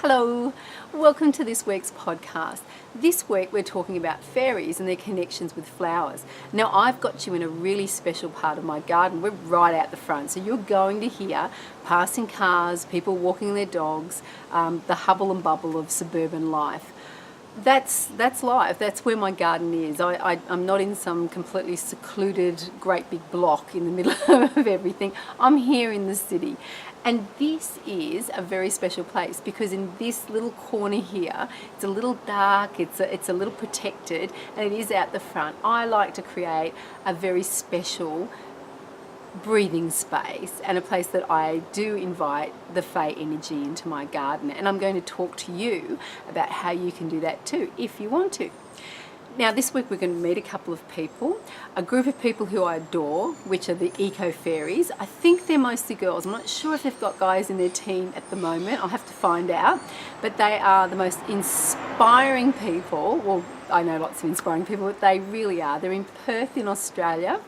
Hello, welcome to this week's podcast. This week we're talking about fairies and their connections with flowers. Now I've got you in a really special part of my garden. We're right out the front, so you're going to hear passing cars, people walking their dogs, the hubble and bubble of suburban life. That's life. That's where my garden is. I'm not in some completely secluded great big block in the middle of everything. I'm here in the city. And this is a very special place because in this little corner here, it's a little dark, it's a little protected, and it is out the front. I like to create a very special breathing space and a place that I do invite the Fae energy into my garden, and I'm going to talk to you about how you can do that too if you want to. Now this week we're going to meet a couple of people, a group of people who I adore, which are the Eco Fairies. I think they're mostly girls. I'm not sure if they've got guys in their team at the moment. I'll have to find out. But they are the most inspiring people. Well, I know lots of inspiring people, but they really are. They're in Perth in Australia,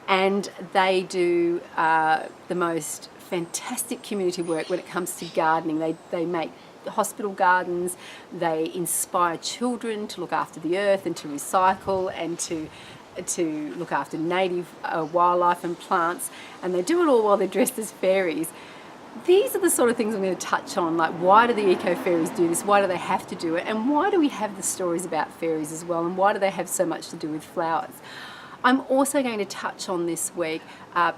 and they do the most fantastic community work when it comes to gardening. They make hospital gardens, they inspire children to look after the earth and to recycle and to look after native wildlife and plants, and they do it all while they're dressed as fairies. These are the sort of things I'm going to touch on, like why do the Eco Fairies do this, why do they have to do it, and why do we have the stories about fairies as well, and why do they have so much to do with flowers. I'm also going to touch on this week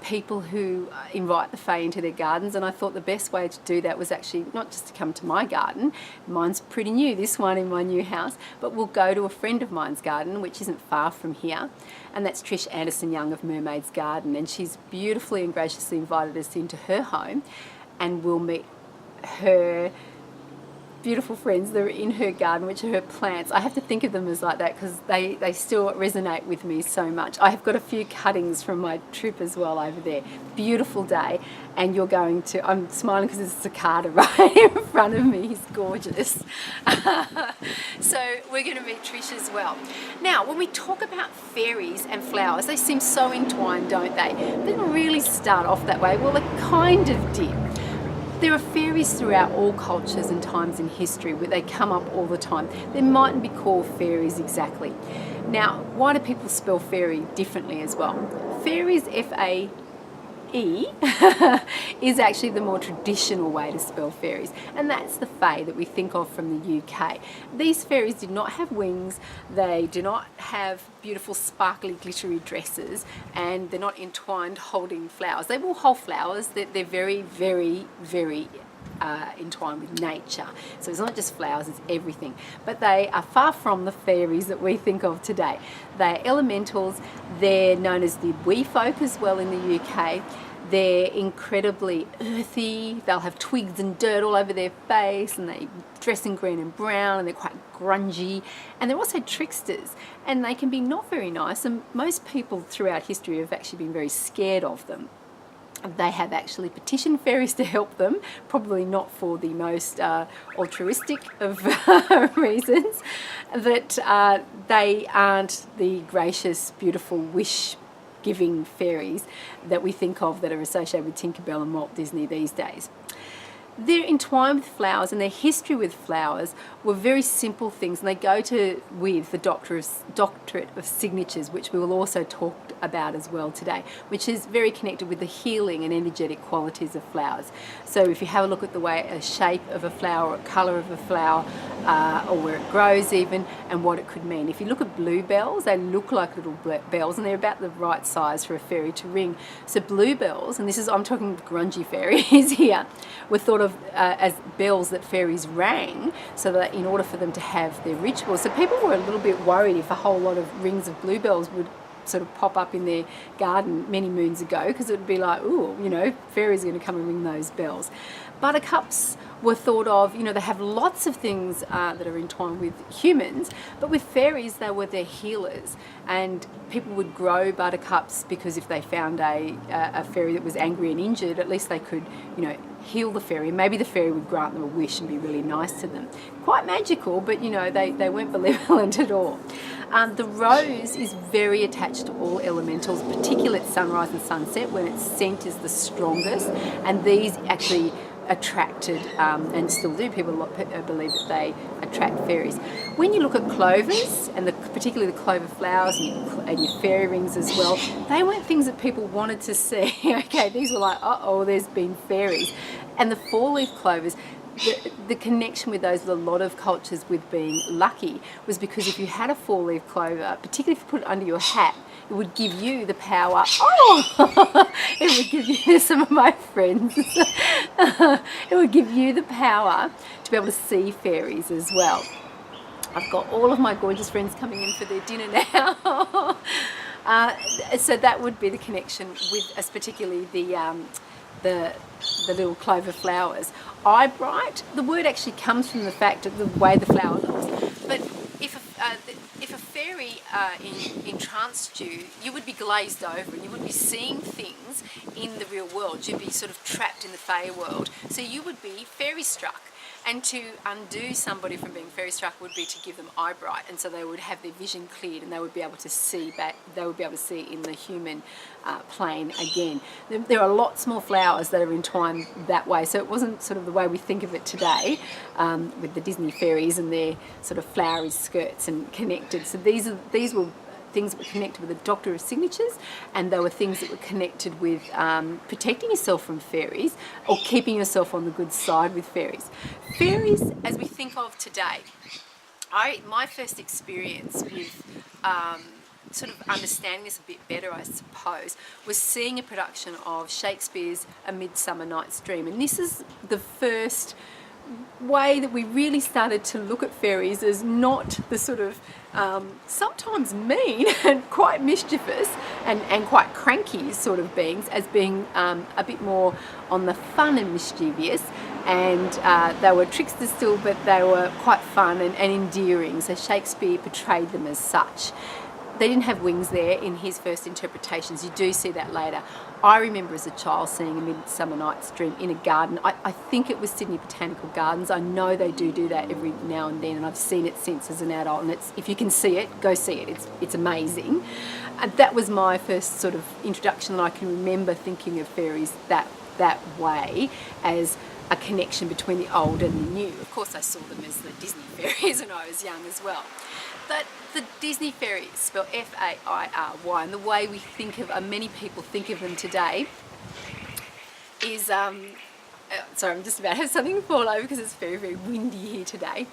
people who invite the Fae into their gardens, and I thought the best way to do that was actually not just to come to my garden. Mine's pretty new, this one in my new house, but we'll go to a friend of mine's garden, which isn't far from here, and that's Trish Anderson-Young of Mermaid's Garden, and she's beautifully and graciously invited us into her home, and we'll meet her beautiful friends that are in her garden, which are her plants. I have to think of them as like that because they still resonate with me so much. I have got a few cuttings from my trip as well over there. Beautiful day, and you're going to, I'm smiling because there's a cicada right in front of me. He's gorgeous. So we're going to meet Trish as well. Now, when we talk about fairies and flowers, they seem so entwined, don't they? They didn't really start off that way. Well, they kind of did. There are fairies throughout all cultures and times in history where they come up all the time. They mightn't be called fairies exactly. Now, why do people spell fairy differently as well? Fairies, F-A-E, is actually the more traditional way to spell fairies, and that's the Fae that we think of from the UK. These fairies did not have wings, they do not have beautiful sparkly glittery dresses, and they're not entwined holding flowers. They will hold flowers, they're very, very, very entwined with nature. So it's not just flowers, it's everything. But they are far from the fairies that we think of today. They're elementals, they're known as the wee folk as well in the UK. They're incredibly earthy, they'll have twigs and dirt all over their face, and they dress in green and brown, and they're quite grungy, and they're also tricksters, and they can be not very nice, and most people throughout history have actually been very scared of them. They have actually petitioned fairies to help them, probably not for the most altruistic of reasons, that they aren't the gracious, beautiful, wish-giving fairies that we think of that are associated with Tinkerbell and Walt Disney these days. They're entwined with flowers, and their history with flowers were very simple things, and they go with the doctorate of signatures, which we will also talk about as well today, which is very connected with the healing and energetic qualities of flowers. So if you have a look at the way a shape of a flower, or colour of a flower, or where it grows even, and what it could mean. If you look at bluebells, they look like little bells, and they're about the right size for a fairy to ring. So bluebells, and I'm talking grungy fairies here, were thought of as bells that fairies rang, so that in order for them to have their rituals. So people were a little bit worried if a whole lot of rings of bluebells would sort of pop up in their garden many moons ago, because it would be like, ooh, fairies are going to come and ring those bells. Buttercups were thought of, they have lots of things that are entwined with humans, but with fairies they were their healers, and people would grow buttercups because if they found a fairy that was angry and injured, at least they could, heal the fairy. Maybe the fairy would grant them a wish and be really nice to them. Quite magical, but they weren't benevolent at all. The rose is very attached to all elementals, particularly at sunrise and sunset when its scent is the strongest, and these actually attracted, and still do. People believe that they attract fairies. When you look at clovers, and particularly the clover flowers and your fairy rings as well, they weren't things that people wanted to see. Okay, these were like, uh-oh, there's been fairies. And the four-leaf clovers, the connection with those with a lot of cultures with being lucky was because if you had a four-leaf clover, particularly if you put it under your hat, it would give you the power. Oh, it would give you, some of my friends, it would give you the power to be able to see fairies as well. I've got all of my gorgeous friends coming in for their dinner now. So that would be the connection with, particularly the little clover flowers. Eyebright, the word actually comes from the fact of the way the flower looks. But if a fairy entranced you, you would be glazed over and you would be seeing things in the real world. You'd be sort of trapped in the fae world. So you would be fairy struck. And to undo somebody from being fairy struck would be to give them eyebright, and so they would have their vision cleared and they would be able to see back. They would be able to see in the human plane again. There are lots more flowers that are entwined that way, so it wasn't sort of the way we think of it today, with the Disney fairies and their sort of flowery skirts and connected. So these were things that were connected with the Doctor of Signatures, and they were things that were connected with protecting yourself from fairies or keeping yourself on the good side with fairies. Fairies, as we think of today, my first experience with sort of understanding this a bit better, I suppose, was seeing a production of Shakespeare's A Midsummer Night's Dream, and this is the first way that we really started to look at fairies as not the sort of sometimes mean and quite mischievous and quite cranky sort of beings, as being a bit more on the fun and mischievous, and they were tricksters still, but they were quite fun and endearing, so Shakespeare portrayed them as such. They didn't have wings there in his first interpretations. You do see that later. I remember as a child seeing A Midsummer Night's Dream in a garden. I think it was Sydney Botanical Gardens. I know they do that every now and then, and I've seen it since as an adult. And if you can see it, go see it. It's amazing. And that was my first sort of introduction, and I can remember thinking of fairies that way, as a connection between the old and the new. Of course, I saw them as the Disney fairies when I was young as well. But the Disney fairies, spelled F-A-I-R-Y, and the way we think of, many people think of them today, is, sorry, I'm just about to have something fall over because it's very, very windy here today.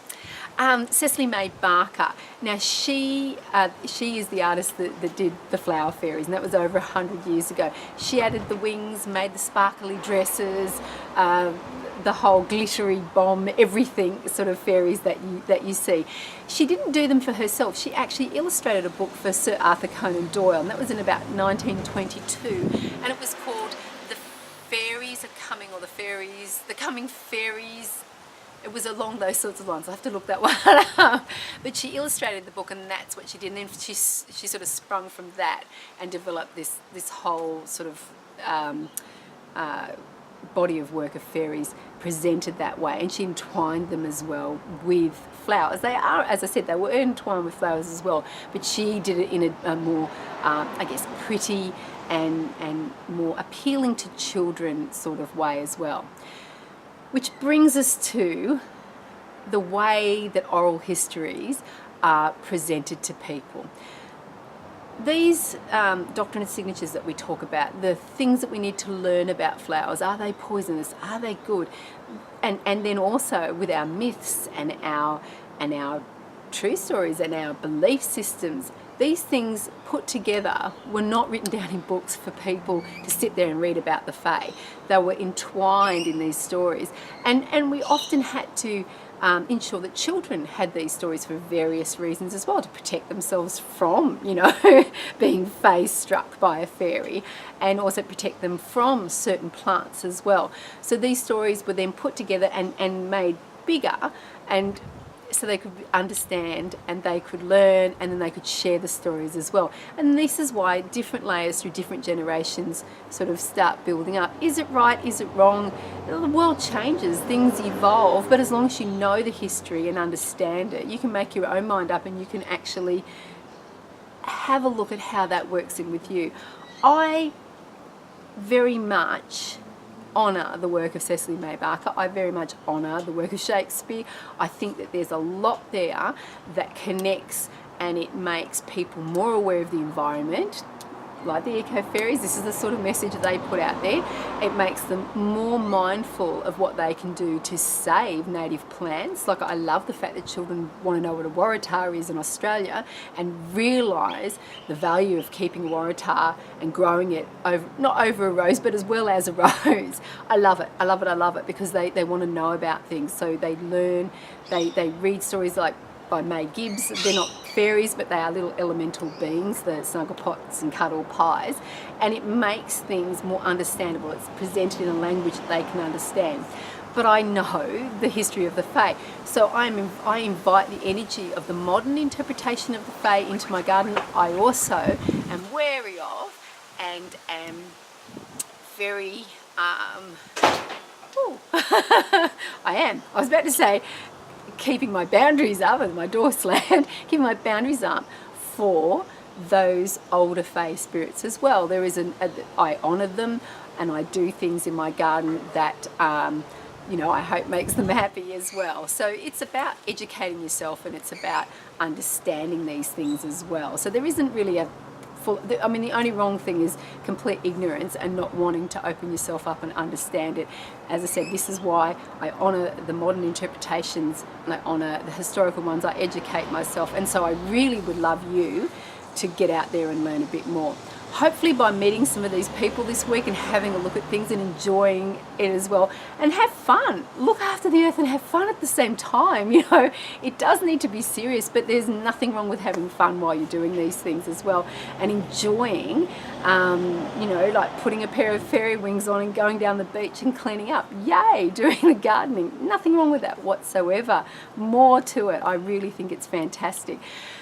Cecily May Barker. Now she is the artist that did the flower fairies, and that was over 100 years ago. She added the wings, made the sparkly dresses, the whole glittery bomb, everything sort of fairies that you see. She didn't do them for herself. She actually illustrated a book for Sir Arthur Conan Doyle, and that was in about 1922, and it was called The Fairies Are Coming, or The Coming Fairies. It was along those sorts of lines. I have to look that one up. But she illustrated the book, and that's what she did. And then she sort of sprung from that and developed this whole sort of body of work of fairies presented that way. And she entwined them as well with flowers. They are, as I said, they were entwined with flowers as well. But she did it in a more, I guess, pretty and more appealing to children sort of way as well. Which brings us to the way that oral histories are presented to people. These doctrine and signatures that we talk about, the things that we need to learn about flowers, are they poisonous? Are they good? And then also with our myths and our true stories and our belief systems, these things put together were not written down in books for people to sit there and read about the fae. They were entwined in these stories. And we often had to ensure that children had these stories for various reasons as well, to protect themselves from, being face struck by a fairy, and also protect them from certain plants as well. So these stories were then put together and made bigger, and so they could understand and they could learn, and then they could share the stories as well. And this is why different layers through different generations sort of start building up. Is it right? Is it wrong? The world changes, things evolve, but as long as you know the history and understand it, you can make your own mind up and you can actually have a look at how that works in with you. I very much honour the work of Cecily May Barker. I very much honour the work of Shakespeare. I think that there's a lot there that connects and it makes people more aware of the environment. Like the Eco Fairies, this is the sort of message that they put out there. It makes them more mindful of what they can do to save native plants. Like, I love the fact that children want to know what a waratah is in Australia and realise the value of keeping a waratah and growing it over, not over a rose, but as well as a rose. I love it, I love it, I love it, because they want to know about things. So they learn, they read stories like by May Gibbs. They're not fairies, but they are little elemental beings, the snugglepots and cuddle pies, and it makes things more understandable. It's presented in a language that they can understand. But I know the history of the Fae, so I invite the energy of the modern interpretation of the Fae into my garden. I also am wary of and am very I was about to say keeping my boundaries up, and my door slammed, keeping my boundaries up for those older Fae spirits as well. There is I honour them, and I do things in my garden that I hope makes them happy as well. So it's about educating yourself, and it's about understanding these things as well. So there isn't really the only wrong thing is complete ignorance and not wanting to open yourself up and understand it. As I said, this is why I honour the modern interpretations and I honour the historical ones. I educate myself, and so I really would love you to get out there and learn a bit more. Hopefully by meeting some of these people this week and having a look at things and enjoying it as well, and have fun, look after the earth and have fun at the same time. It does need to be serious, but there's nothing wrong with having fun while you're doing these things as well, and enjoying like putting a pair of fairy wings on and going down the beach and cleaning up. Yay, doing the gardening, nothing wrong with that whatsoever. More to it. I really think it's fantastic.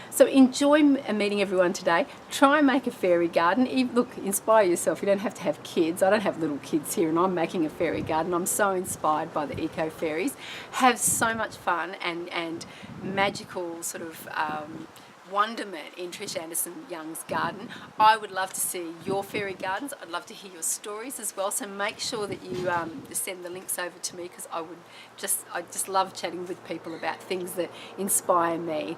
So enjoy meeting everyone today. Try and make a fairy garden. Look, inspire yourself. You don't have to have kids. I don't have little kids here, and I'm making a fairy garden. I'm so inspired by the Eco Fairies. Have so much fun and magical sort of wonderment in Trish Anderson Young's garden. I would love to see your fairy gardens. I'd love to hear your stories as well. So make sure that you send the links over to me, because I just love chatting with people about things that inspire me.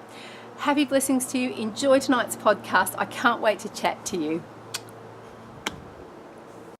Happy blessings to you. Enjoy tonight's podcast. I can't wait to chat to you.